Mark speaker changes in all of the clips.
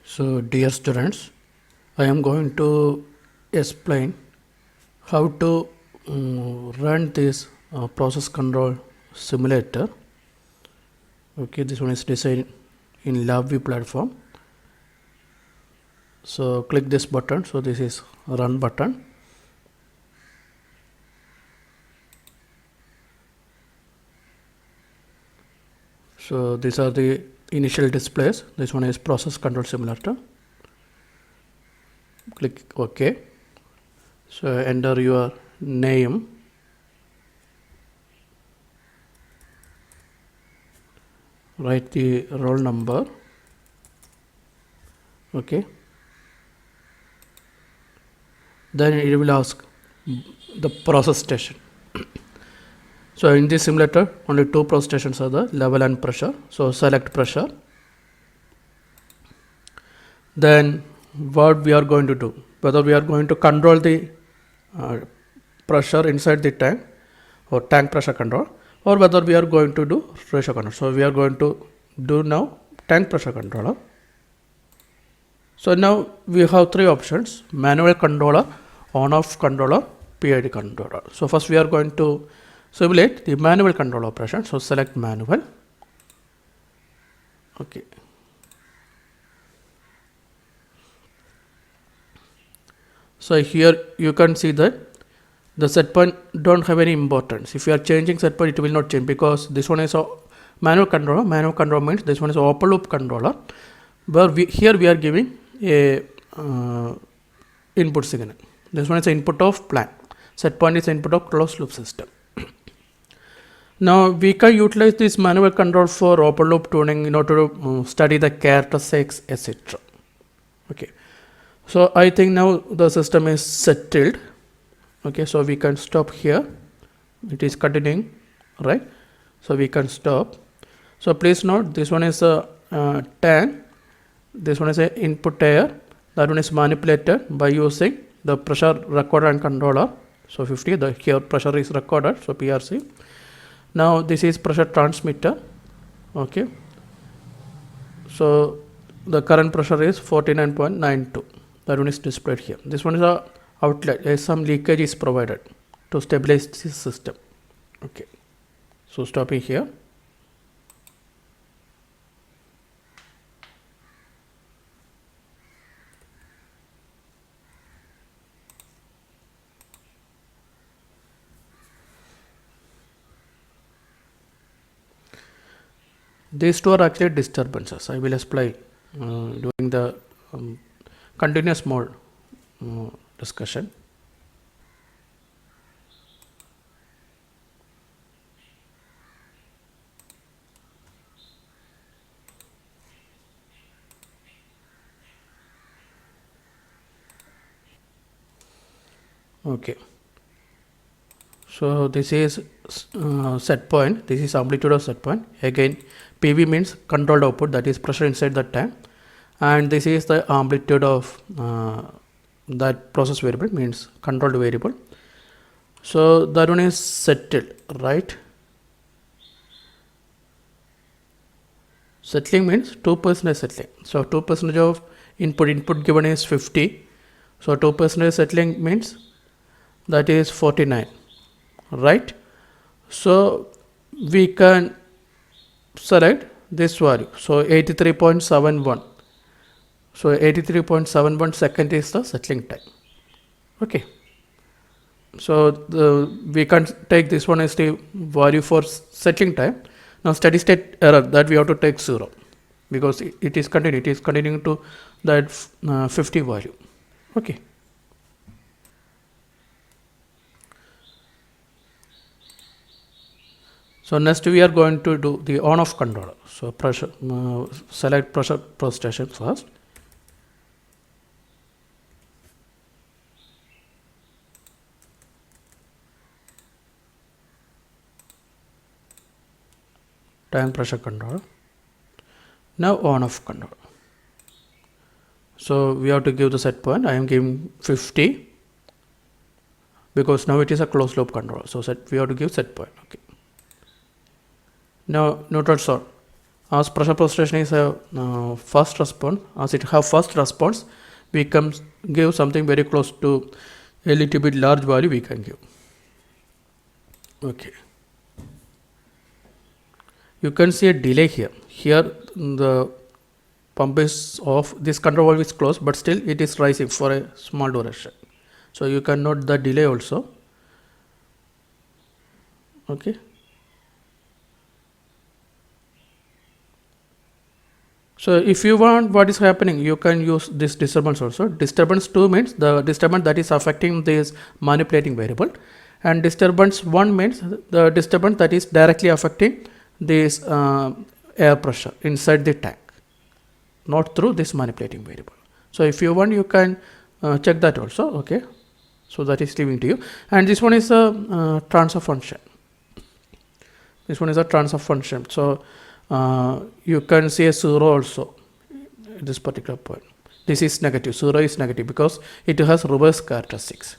Speaker 1: So dear students, I am going to explain how to run this process control simulator. Okay, this one is designed in LabVIEW platform. So click this button. So this is run button. So these are the initial displays. This one is process control simulator. Click OK. So enter your name, write the roll number. Okay, then it will ask the process station. So in this simulator only two process stations are there, level and pressure. So select pressure. Then what we are going to do, whether we are going to control the pressure inside the tank or tank pressure control, or whether we are going to do ratio control. So we are going to do now tank pressure controller. So now we have three options: manual controller, on-off controller, PID controller. So first we are going to simulate the manual control operation. So select manual. Okay. So here you can see that the set point don't have any importance. If you are changing set point, it will not change because this one is a manual controller. Manual controller means this one is open loop controller, where here we are giving a input signal. This one is the input of plant. Set point is the input of closed loop system. Now we can utilize this manual control for open loop tuning in order to study the characteristics, etc. Okay. So I think now the system is settled. Okay, so we can stop here. It is continuing, right? So we can stop. So please note, this one is a tank. This one is a input air. That one is manipulated by using the pressure recorder and controller. So 50. Here pressure is recorded. So PRC. Now this is pressure transmitter. Okay. So the current pressure is 49.92. That one is displayed here. This one is a outlet. Some leakage is provided to stabilize this system. Okay. So stopping here. These two are actually disturbances. I will explain during the continuous mode discussion. Okay. So this is set point. This is amplitude of set point. Again, PV means controlled output, that is pressure inside the tank, and this is the amplitude of that process variable, means controlled variable. So that one is settled, right? Settling means 2% settling. So 2% of input given is 50. So 2% settling means that is 49, right? So we can select this value. So 83.71. So 83.71 second is the settling time. Okay. So we can take this one as the value for settling time. Now steady state error, that we have to take 0 because it is continuing. It is continuing to that 50 value. Okay. So next we are going to do the on-off controller. So pressure, select pressure station first. Tank pressure controller. Now on-off controller. So we have to give the set point. I am giving 50 because now it is a closed loop controller. So we have to give set point. Okay. Now neutral zone. As pressure pulsation is a first response, as it have first response, we can give something very close to a little bit large value we can give. Okay. You can see a delay here. Here the pump is off, this control valve is closed, but still it is rising for a small duration. So you can note the delay also. Okay. So if you want what is happening, you can use this disturbance also. Disturbance 2 means the disturbance that is affecting this manipulating variable, and disturbance 1 means the disturbance that is directly affecting this air pressure inside the tank, not through this manipulating variable. So if you want, you can check that also. Okay. So that is leaving to you. And this one is a transfer function. This one is a transfer function. So you can see a 0 also at this particular point. This is negative. 0 is negative because it has reverse characteristics.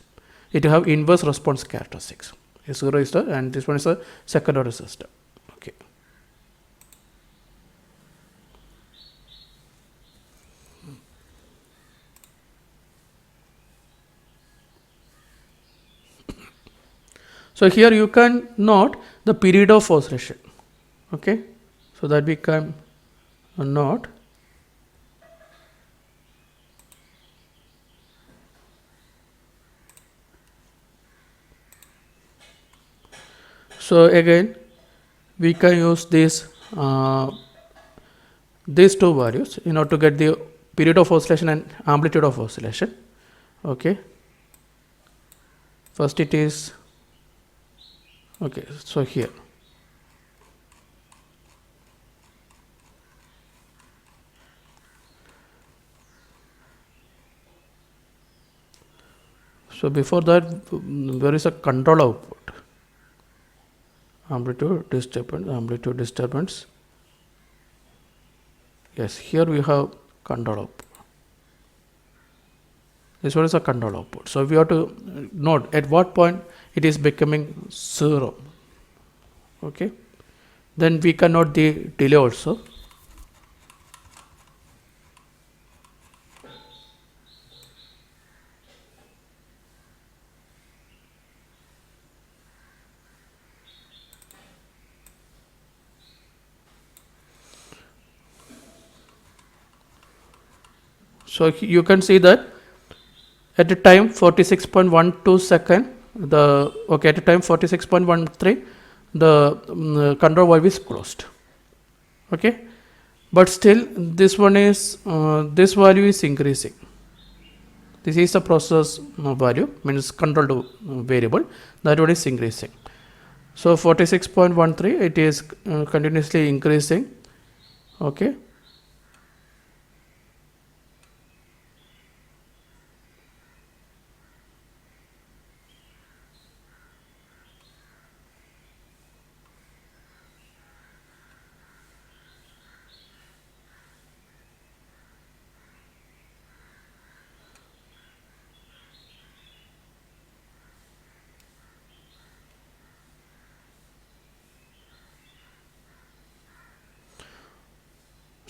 Speaker 1: It have inverse response characteristics. A 0 is the, and this one is a second order system. Okay. So here you can note the period of oscillation. Okay. So that we can note. So again, we can use these two values in order to get the period of oscillation and amplitude of oscillation. Okay. First it is, okay, so here. So before that, there is a control output. Amplitude disturbance. Yes, here we have control output. This one is a control output. So we have to note at what point it is becoming 0. Okay. Then we can note the delay also. So you can see that at the time 46.12 second, at the time 46.13, the control valve is closed. Okay, but still this one is this value is increasing. This is the process value, means controlled variable, that one is increasing. So 46.13, it is continuously increasing. Okay.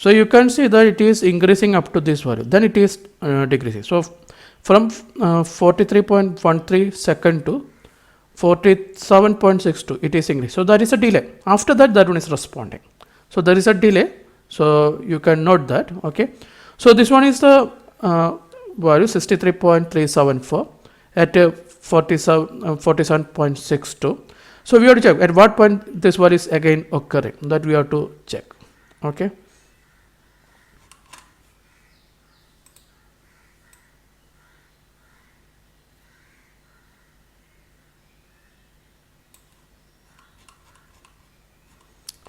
Speaker 1: So you can see that it is increasing up to this value, then it is decreasing. So from 43.13 second to 47.62, it is increasing. So that is a delay. After that, that one is responding. So there is a delay. So you can note that. Okay. So this one is the value 63.374 at 47.62. So we have to check at what point this value is again occurring. That we have to check. Okay.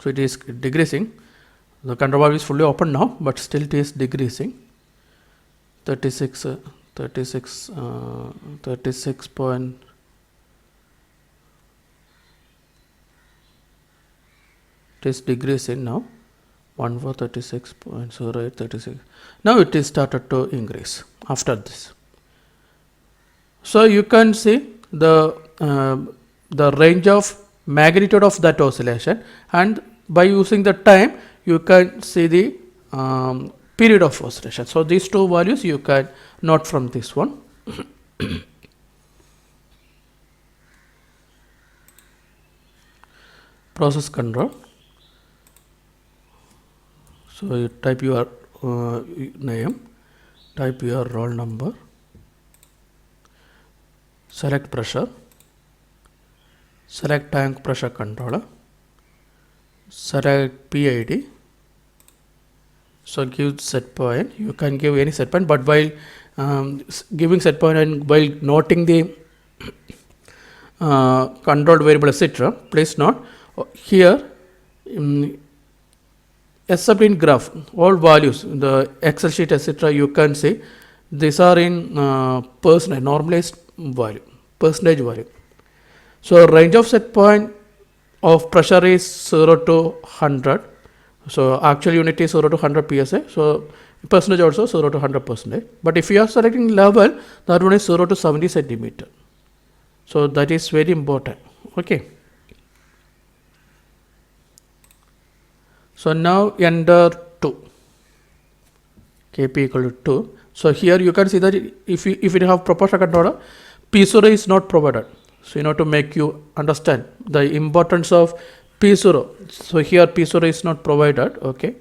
Speaker 1: So it is decreasing. The control valve is fully open now, but still it is decreasing. 36 point. It is decreasing now. 1436.0836. Now it is started to increase after this. So you can see the range of magnitude of that oscillation, and by using the time you can see the period of oscillation. So these two values you can note from this one. Process control. So you type your name, type your roll number, select pressure, select tank pressure controller, select PID. So give set point. You can give any set point, but while giving set point and while noting the controlled variable etc., please note here except in graph all values, the Excel sheet etc., you can see these are in percentage normalized value, percentage value. So range of set point of pressure is 0 to 100. So actual unit is 0 to 100 psi. So percentage also 0 to 100 percentage. But if you are selecting level, that one is 0 to 70 centimeter. So that is very important. Okay. So now enter 2. Kp equal to 2. So here you can see that if you have proportional controller, P0 is not provided. So to make you understand the importance of P0. So here P0 is not provided. Okay.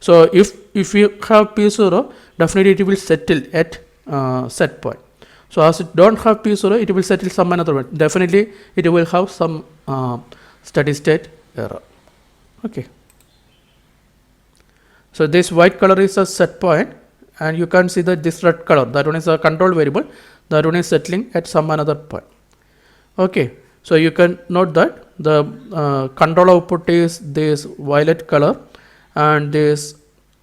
Speaker 1: So if you have P0, definitely it will settle at set point. So as it don't have P0, it will settle some another one. Definitely it will have some steady state error. Okay. So this white color is a set point, and you can see that this red color, that one is a control variable, that one is settling at some another point. Okay, so you can note that the control output is this violet color, and this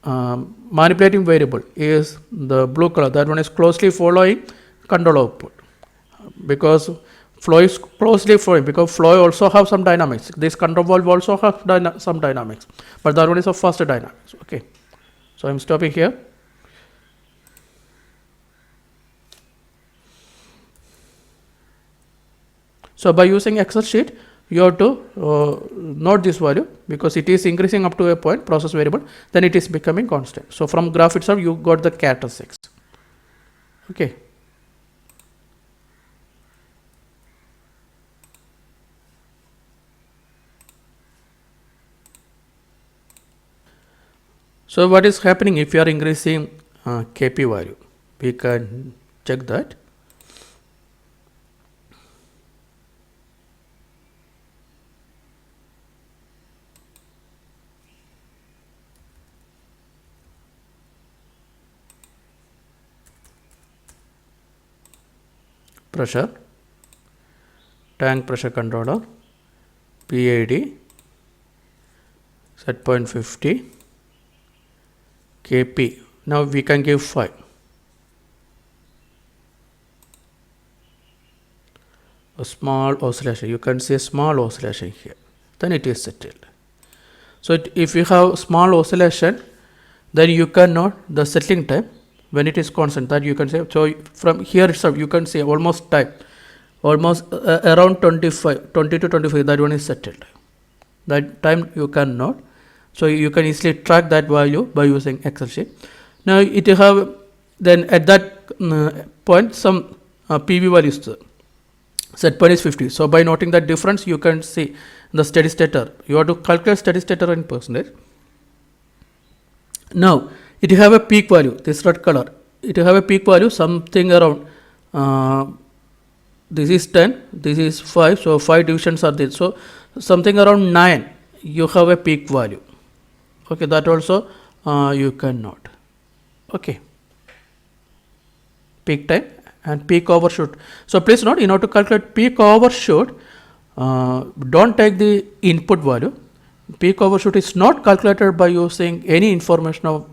Speaker 1: manipulating variable is the blue color, that one is closely following control output, because flow is closely flowing, because flow also have some dynamics. This control valve also have some dynamics, but that one is of faster dynamics. Okay, so I'm stopping here. So by using Excel sheet, you have to note this value, because it is increasing up to a point, process variable, then it is becoming constant. So from graph itself, you got the characteristics. Okay. So what is happening if you are increasing Kp value? We can check that. Pressure, tank pressure controller, PID, set point 50, Kp. Now we can give 5. A small oscillation, you can see a small oscillation here, then it is settled. So if you have small oscillation, then you can note the settling time when it is constant, that you can say. So from here itself you can see almost time, almost around 20 to 25, that one is settled. That time you can note. So you can easily track that value by using Excel sheet. Now it have, then at that point some PV values, set point is 50. So by noting that difference, you can see the steady state error. You have to calculate steady state error in percentage. Now it have a peak value, this red color, it have a peak value something around this is 10, this is 5, so 5 divisions are there. So something around 9 you have a peak value. Okay, that also you can note. Okay, peak time and peak overshoot. So please note, in order to calculate peak overshoot, don't take the input value. Peak overshoot is not calculated by using any information of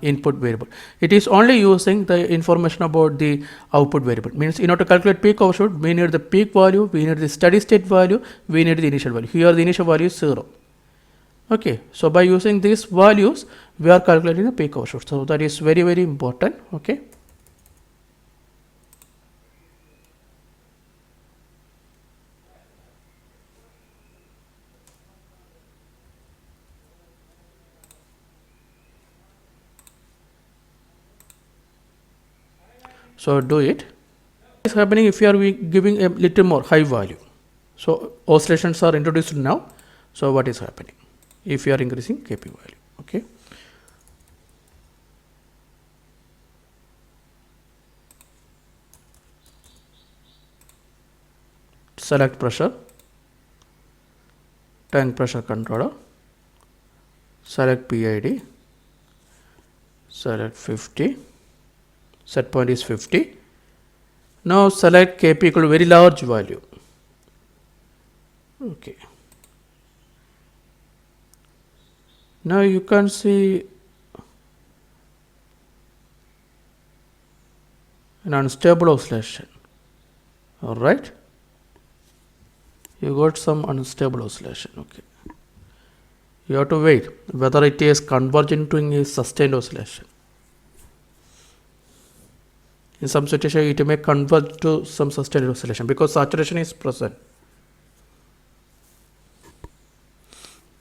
Speaker 1: input variable. It is only using the information about the output variable. Means in order to calculate peak overshoot, we need the peak value, we need the steady state value, we need the initial value. Here the initial value is 0. Okay, so by using these values, we are calculating the peak overshoot. So that is very, very important. Okay. So do it. What is happening if you are giving a little more high value? So oscillations are introduced now. So what is happening if you are increasing Kp value? Okay. Select pressure, tank pressure controller, select PID, select 50, set point is 50. Now select Kp equal to very large value. Okay. Now you can see an unstable oscillation. All right. You got some unstable oscillation. Okay. You have to wait whether it is converging to a sustained oscillation. In some situation, it may converge to some sustained oscillation because saturation is present.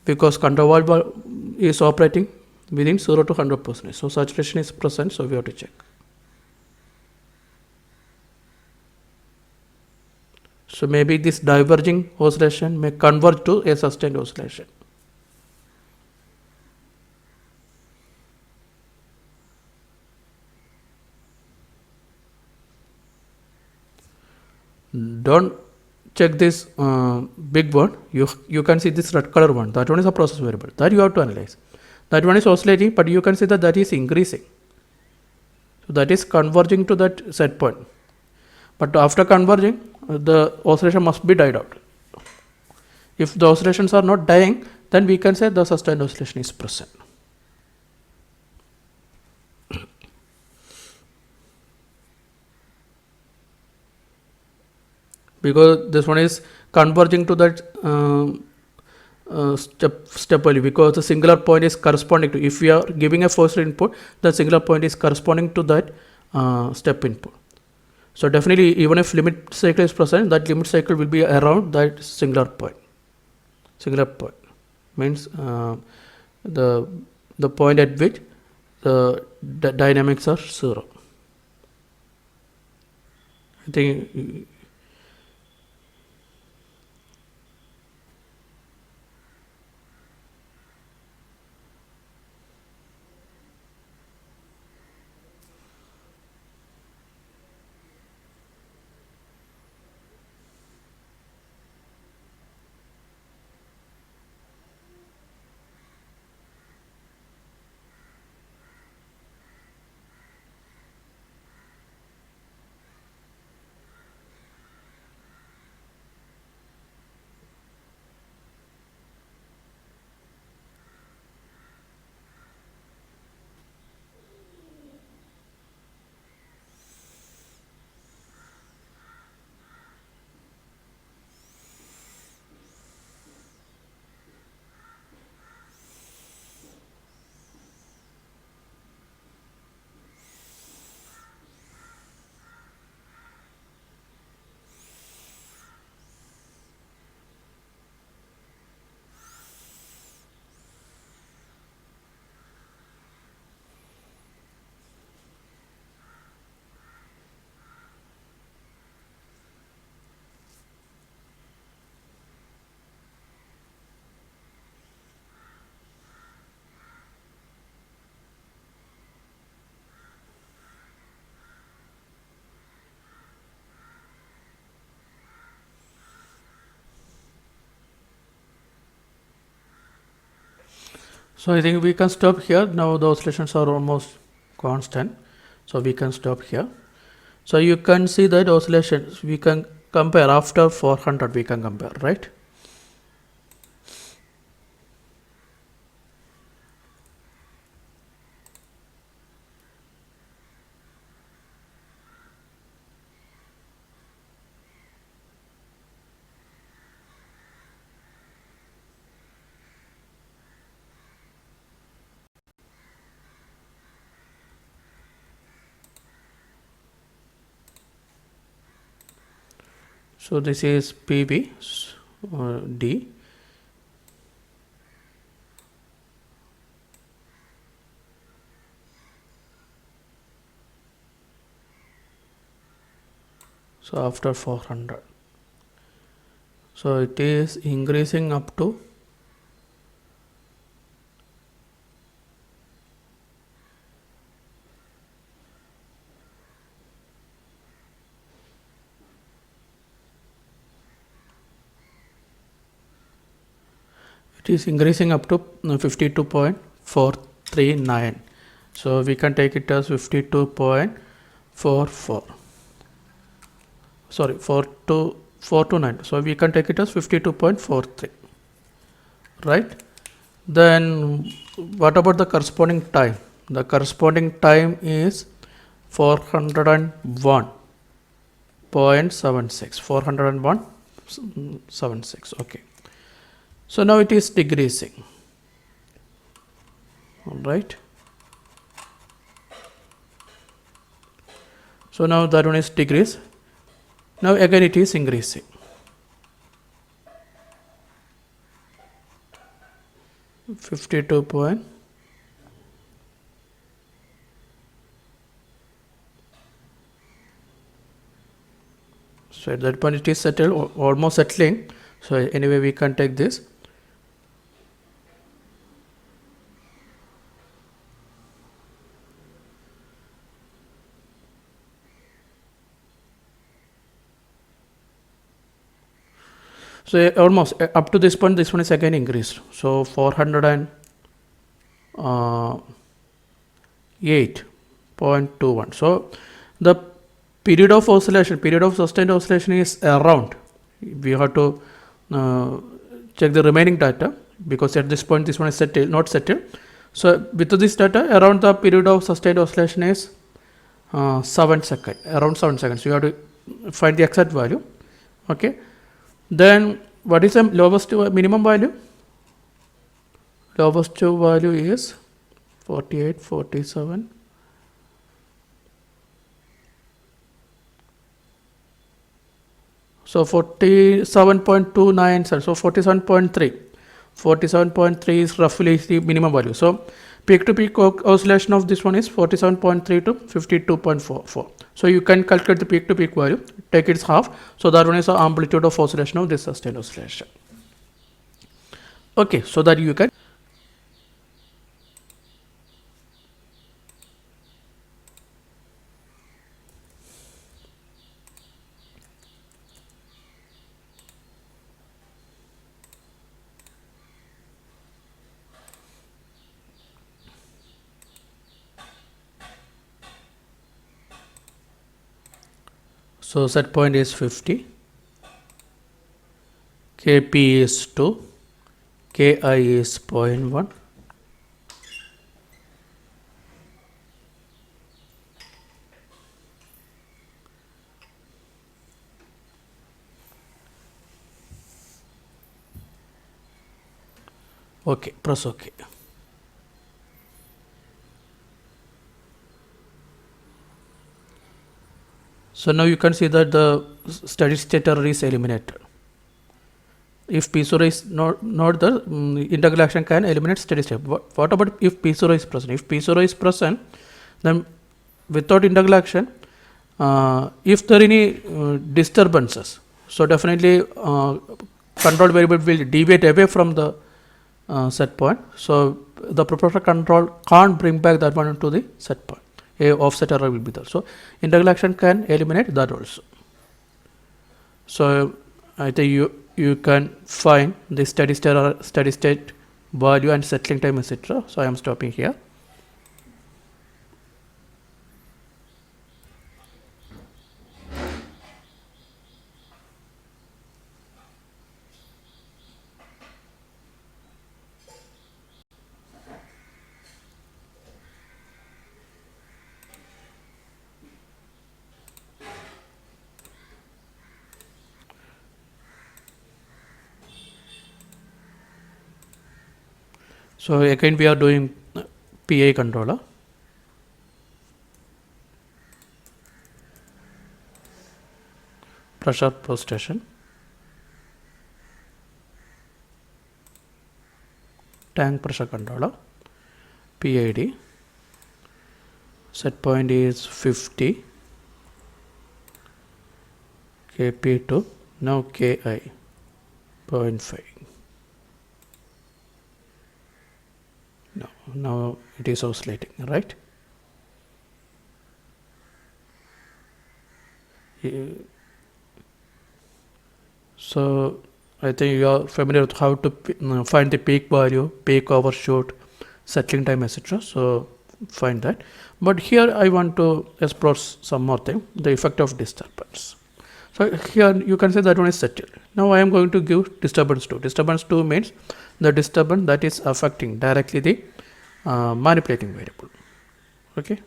Speaker 1: Because control valve is operating within 0 to 100%. So saturation is present, so we have to check. So maybe this diverging oscillation may converge to a sustained oscillation. Don't check this big one. You can see this red color one. That one is a process variable. That you have to analyze. That one is oscillating, but you can see that that is increasing. So that is converging to that set point. But after converging, the oscillation must be died out. If the oscillations are not dying, then we can say the sustained oscillation is present. Because this one is converging to that step value, because the singular point is corresponding to, if we are giving a forced input, the singular point is corresponding to that step input. So definitely, even if limit cycle is present, that limit cycle will be around that singular point. Singular point means the point at which the dynamics are 0. I think. So I think we can stop here. Now the oscillations are almost constant. So we can stop here. So you can see that oscillations we can compare after 400, we can compare, right? So this is PV D. So after 400, so it is increasing up to it is increasing up to 52.439. So we can take it as 52.44. Sorry, 429. So we can take it as 52.43. Right? Then what about the corresponding time? The corresponding time is 401.76. 401.76. Okay. So now it is decreasing. All right. So now that one is decrease. Now again it is increasing. $52 point. So at that point it is settled, almost settling. So anyway we can take this. So almost up to this point, this one is again increased. So 408.21. So the period of oscillation, period of sustained oscillation is around. We have to check the remaining data, because at this point this one is settled, not settled. So with this data, around the period of sustained oscillation is 7 seconds, around 7 seconds. You have to find the exact value. Okay. Then what is the lowest minimum value? Lowest value is 48, 47. So 47.29, so 47.3. 47.3 is roughly the minimum value. So peak to peak oscillation of this one is 47.3 to 52.44. So you can calculate the peak to peak value, take its half. So that one is the amplitude of oscillation of this sustained oscillation. Okay, so that you can. So set point is 50, Kp is 2, Ki is 0.1. Okay, press OK. So now you can see that the steady state error is eliminated. If P zero is not there, integral action can eliminate steady state. What about if P zero is present? If P zero is present, then without integral action, if there are any disturbances, so definitely control variable will deviate away from the set point. So the proportional control can't bring back that one to the set point. A offset error will be there. So integral action can eliminate that also. So I think you can find the steady state value and settling time, etc. So I am stopping here. So again we are doing PI controller. Pressure per station. Tank pressure controller. PID. Set point is 50. Kp to now Ki 0.5. Now it is oscillating, right? So I think you are familiar with how to find the peak value, peak overshoot, settling time, etc. So find that. But here I want to explore some more thing, the effect of disturbance. So here you can say that one is settled. Now I am going to give disturbance 2. Disturbance 2 means the disturbance that is affecting directly the manipulating variable. Okay.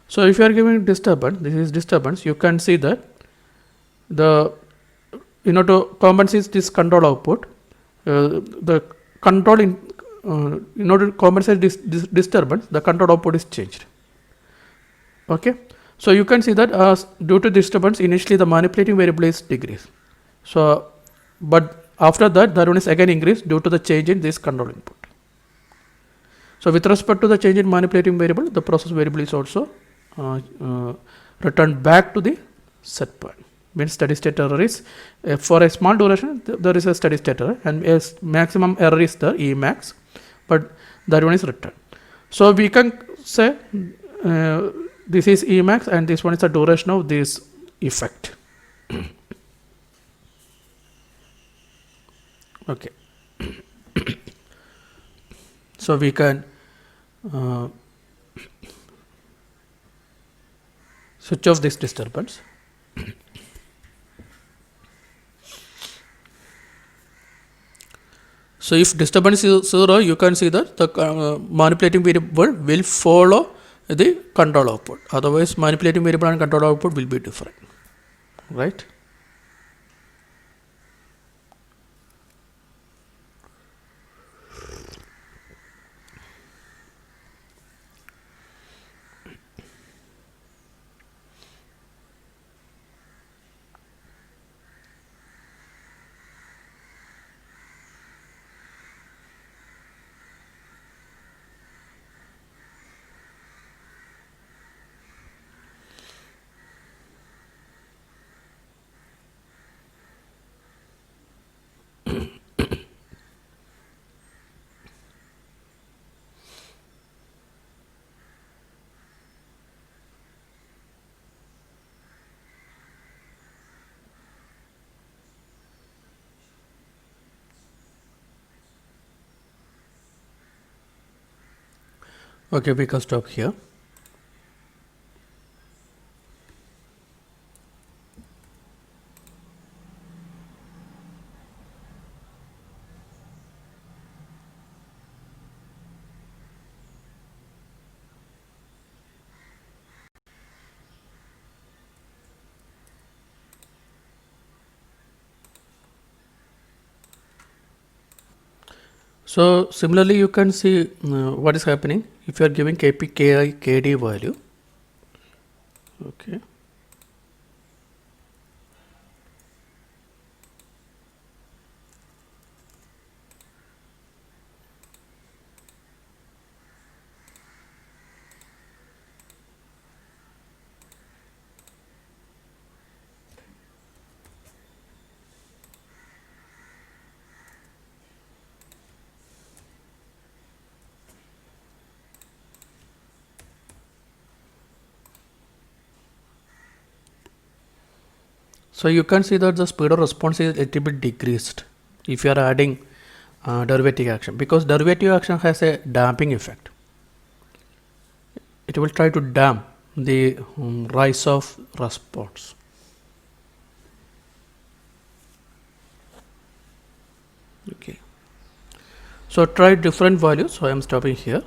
Speaker 1: So if you are giving disturbance, this is disturbance, you can see that the to compensate this control output, the control in order to compensate this disturbance, the control output is changed. Okay. So you can see that due to disturbance, initially the manipulating variable is decreased. So, but after that, the one is again increased due to the change in this control input. So with respect to the change in manipulating variable, the process variable is also returned back to the set point. Means steady state error is for a small duration there is a steady state error, and a maximum error is the E max, but that one is returned. So we can say this is E max and this one is the duration of this effect. Okay. So we can switch off this disturbance. So if disturbance is 0, you can see that the manipulating variable will follow the control output. Otherwise, manipulating variable and control output will be different, right? Okay, we can stop here. So similarly, you can see what is happening if you are giving Kp, Ki, Kd value. Okay. So you can see that the speed of response is a little bit decreased if you are adding derivative action, because derivative action has a damping effect. It will try to damp the rise of response. Okay. So try different values. So I am stopping here.